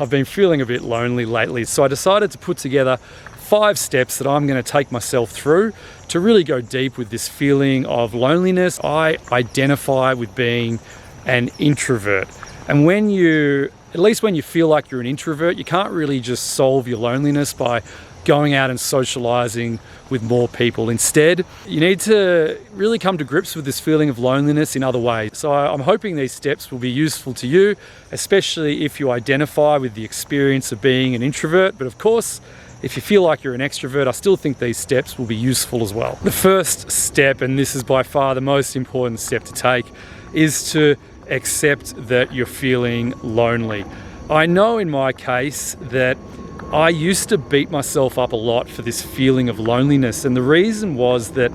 I've been feeling a bit lonely lately, so I decided to put together 5 steps that I'm going to take myself through to really go deep with this feeling of loneliness. I identify with being an introvert. And at least when you feel like you're an introvert, you can't really just solve your loneliness by going out and socializing with more people. Instead, you need to really come to grips with this feeling of loneliness in other ways. So I'm hoping these steps will be useful to you, especially if you identify with the experience of being an introvert. But of course, if you feel like you're an extrovert, I still think these steps will be useful as well. The first step, and this is by far the most important step to take, is to accept that you're feeling lonely. I know in my case that I used to beat myself up a lot for this feeling of loneliness, and the reason was that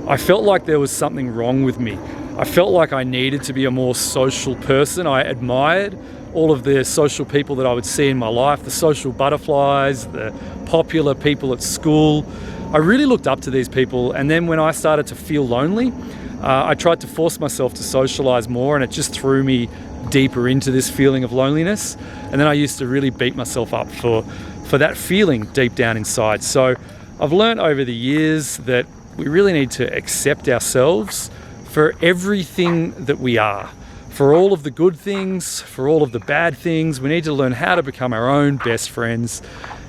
I felt like there was something wrong with me. I felt like I needed to be a more social person. I admired all of the social people that I would see in my life, the social butterflies, the popular people at school. I really looked up to these people, and then when I started to feel lonely, I tried to force myself to socialize more, and it just threw me deeper into this feeling of loneliness. And then I used to really beat myself up for that feeling deep down inside. So I've learned over the years that we really need to accept ourselves for everything that we are. For all of the good things, for all of the bad things, we need to learn how to become our own best friends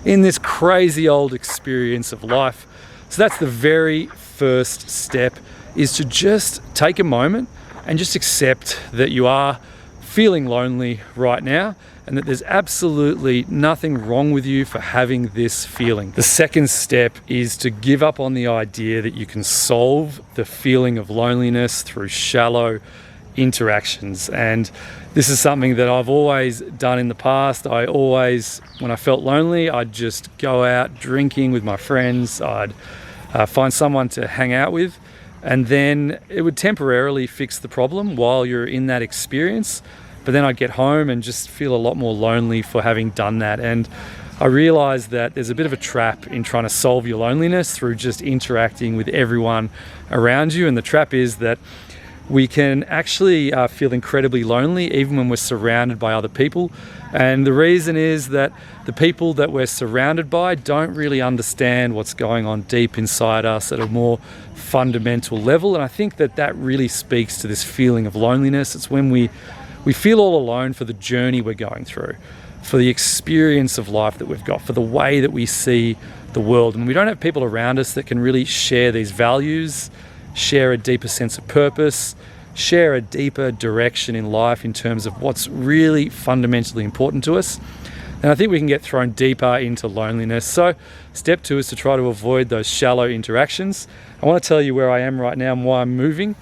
in this crazy old experience of life. So that's the very first step, is to just take a moment and just accept that you are feeling lonely right now, and that there's absolutely nothing wrong with you for having this feeling. The second step is to give up on the idea that you can solve the feeling of loneliness through shallow interactions. And this is something that I've always done in the past. When I felt lonely, I'd just go out drinking with my friends. I'd find someone to hang out with, and then it would temporarily fix the problem while you're in that experience. But then I'd get home and just feel a lot more lonely for having done that. And I realized that there's a bit of a trap in trying to solve your loneliness through just interacting with everyone around you. And the trap is that we can actually feel incredibly lonely even when we're surrounded by other people. And the reason is that the people that we're surrounded by don't really understand what's going on deep inside us at a more fundamental level. And I think that really speaks to this feeling of loneliness. It's when we feel all alone for the journey we're going through, for the experience of life that we've got, for the way that we see the world. And we don't have people around us that can really share these values, share a deeper sense of purpose, share a deeper direction in life in terms of what's really fundamentally important to us. And I think we can get thrown deeper into loneliness. So step 2 is to try to avoid those shallow interactions. I want to tell you where I am right now and why I'm moving.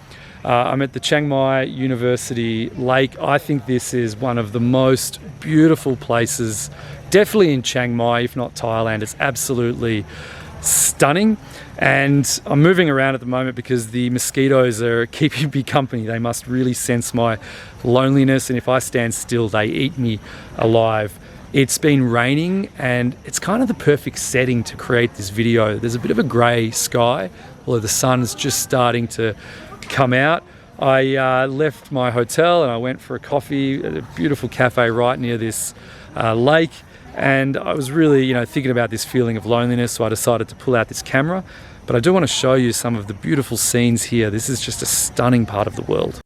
I'm at the Chiang Mai University Lake. I think this is one of the most beautiful places, definitely in Chiang Mai, if not Thailand. It's absolutely stunning. And I'm moving around at the moment because the mosquitoes are keeping me company. They must really sense my loneliness, and if I stand still, they eat me alive. It's been raining, and it's kind of the perfect setting to create this video. There's a bit of a grey sky, although the sun is just starting to come out. I left my hotel and I went for a coffee at a beautiful cafe right near this lake. And I was really, thinking about this feeling of loneliness, so I decided to pull out this camera. But I do want to show you some of the beautiful scenes here. This is just a stunning part of the world.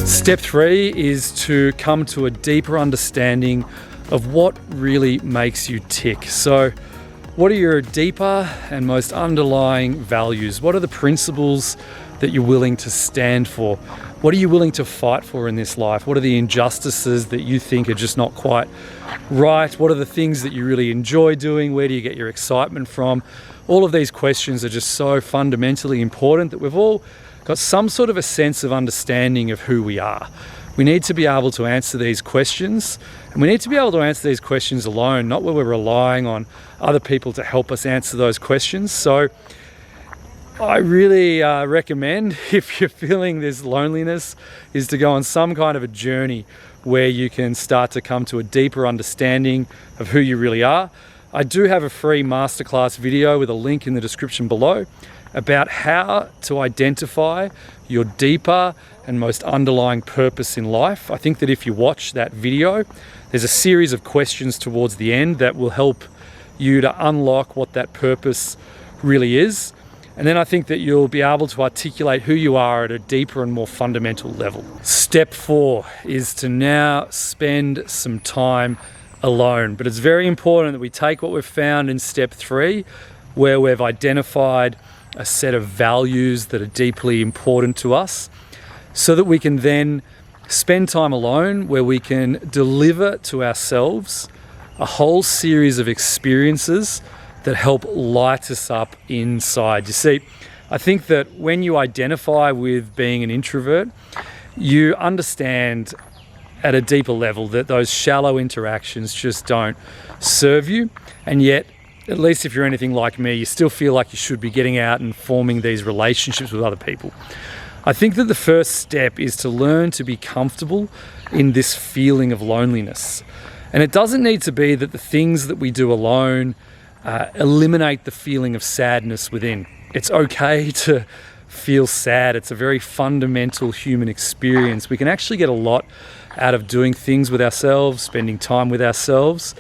Step 3 is to come to a deeper understanding of what really makes you tick. So what are your deeper and most underlying values? What are the principles that you're willing to stand for? What are you willing to fight for in this life? What are the injustices that you think are just not quite right? What are the things that you really enjoy doing? Where do you get your excitement from? All of these questions are just so fundamentally important that we've all got some sort of a sense of understanding of who we are. We need to be able to answer these questions, and we need to be able to answer these questions alone, not where we're relying on other people to help us answer those questions. So I really recommend, if you're feeling this loneliness, is to go on some kind of a journey where you can start to come to a deeper understanding of who you really are. I do have a free masterclass video with a link in the description below about how to identify your deeper and most underlying purpose in life. I think that if you watch that video, there's a series of questions towards the end that will help you to unlock what that purpose really is. And then I think that you'll be able to articulate who you are at a deeper and more fundamental level. Step 4 is to now spend some time alone. But it's very important that we take what we've found in step 3, where we've identified a set of values that are deeply important to us, so that we can then spend time alone where we can deliver to ourselves a whole series of experiences that help light us up inside. You see, I think that when you identify with being an introvert, you understand at a deeper level that those shallow interactions just don't serve you. And yet, at least if you're anything like me, you still feel like you should be getting out and forming these relationships with other people. I think that the first step is to learn to be comfortable in this feeling of loneliness. And it doesn't need to be that the things that we do alone eliminate the feeling of sadness within. It's okay to feel sad. It's a very fundamental human experience. We can actually get a lot out of doing things with ourselves, spending time with ourselves,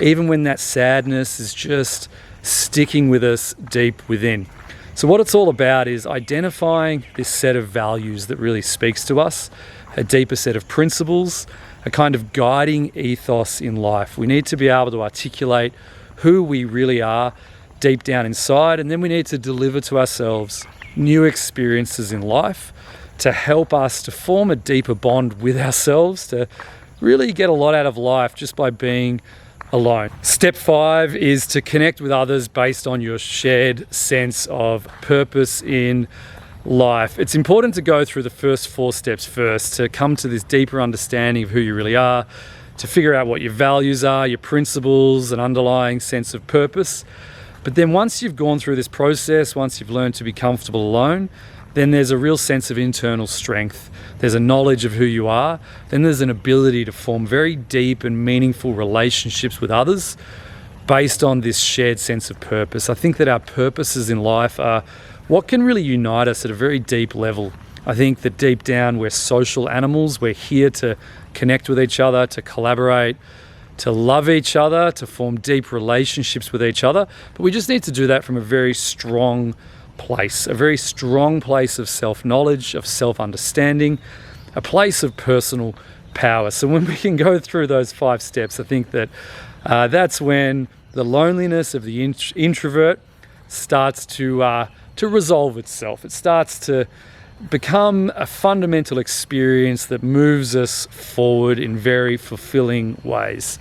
even when that sadness is just sticking with us deep within. So what it's all about is identifying this set of values that really speaks to us, a deeper set of principles, a kind of guiding ethos in life. We need to be able to articulate who we really are deep down inside, and then we need to deliver to ourselves new experiences in life to help us to form a deeper bond with ourselves, to really get a lot out of life just by being alone. Step 5 is to connect with others based on your shared sense of purpose in life. It's important to go through the first 4 steps first, to come to this deeper understanding of who you really are, to figure out what your values are, your principles, an underlying sense of purpose. But then once you've gone through this process, once you've learned to be comfortable alone, then there's a real sense of internal strength. There's a knowledge of who you are. Then there's an ability to form very deep and meaningful relationships with others based on this shared sense of purpose. I think that our purposes in life are what can really unite us at a very deep level. I think that deep down we're social animals. We're here to connect with each other, to collaborate, to love each other, to form deep relationships with each other. But we just need to do that from a very strong place, a very strong place of self-knowledge, of self-understanding, a place of personal power. So when we can go through those 5 steps, I think that that's when the loneliness of the introvert starts to resolve itself. It starts to become a fundamental experience that moves us forward in very fulfilling ways.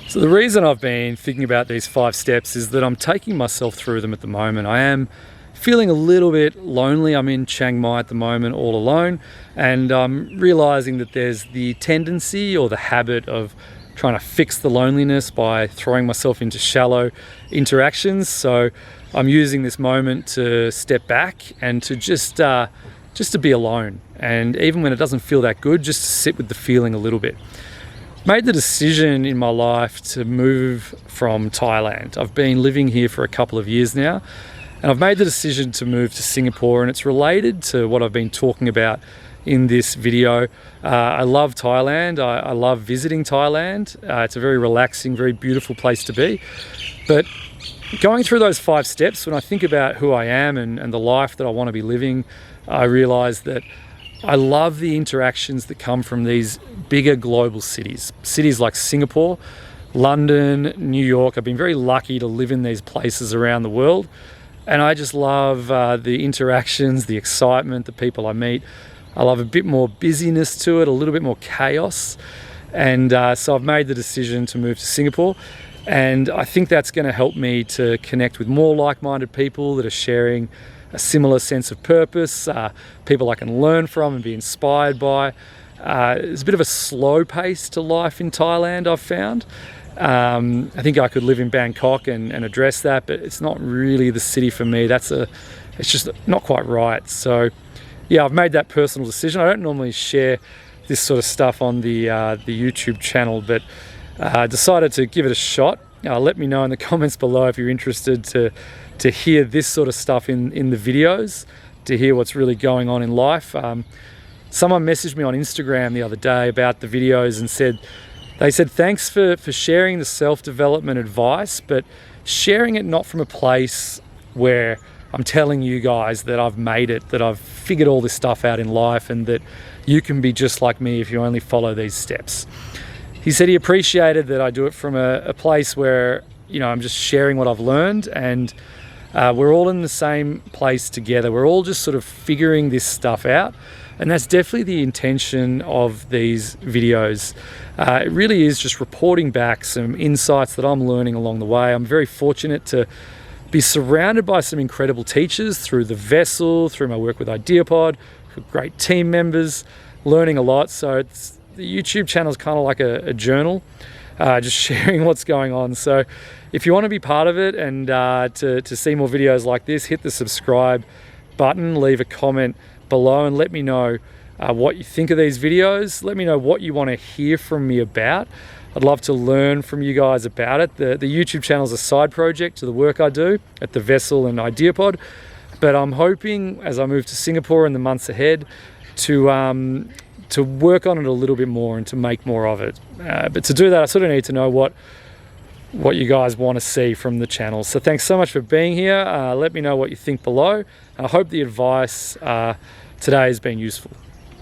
So the reason I've been thinking about these 5 steps is that I'm taking myself through them at the moment. I am feeling a little bit lonely. I'm in Chiang Mai at the moment all alone, and I'm realizing that there's the tendency or the habit of trying to fix the loneliness by throwing myself into shallow interactions. So I'm using this moment to step back and to just to be alone. And even when it doesn't feel that good, just to sit with the feeling a little bit. Made the decision in my life to move from Thailand. I've been living here for a couple of years now, and I've made the decision to move to Singapore, and it's related to what I've been talking about in this video. I love Thailand. I love visiting Thailand. It's a very relaxing, very beautiful place to be. But going through those 5 steps, when I think about who I am and the life that I want to be living, I realize that I love the interactions that come from these bigger global cities. Cities like Singapore, London, New York. I've been very lucky to live in these places around the world. And I just love the interactions, the excitement, the people I meet. I love a bit more busyness to it, a little bit more chaos. And so I've made the decision to move to Singapore. And I think that's going to help me to connect with more like-minded people that are sharing a similar sense of purpose, people I can learn from and be inspired by. There's a bit of a slow pace to life in Thailand, I've found. I think I could live in Bangkok and address that, but it's not really the city for me. It's just not quite right. So yeah, I've made that personal decision. I don't normally share this sort of stuff on the YouTube channel, but I decided to give it a shot. Let me know in the comments below if you're interested to hear this sort of stuff in the videos, to hear what's really going on in life. Someone messaged me on Instagram the other day about the videos and they said thanks for sharing the self-development advice, but sharing it not from a place where I'm telling you guys that I've made it, that I've figured all this stuff out in life, and that you can be just like me if you only follow these steps. He said he appreciated that I do it from a place where, I'm just sharing what I've learned, and we're all in the same place together. We're all just sort of figuring this stuff out. And that's definitely the intention of these videos. It really is just reporting back some insights that I'm learning along the way. I'm very fortunate to be surrounded by some incredible teachers through the Vessel, through my work with IdeaPod, great team members, learning a lot. So the YouTube channel is kind of like a journal, just sharing what's going on. So if you want to be part of it and to see more videos like this, hit the subscribe button, leave a comment below and let me know what you think of these videos. Let me know what you want to hear from me about. I'd love to learn from you guys about it. The YouTube channel is a side project to the work I do at the Vessel and IdeaPod, but I'm hoping as I move to Singapore in the months ahead to work on it a little bit more and to make more of it. But to do that, I sort of need to know what you guys want to see from the channel. So thanks so much for being here. Let me know what you think below. I hope the advice today has been useful.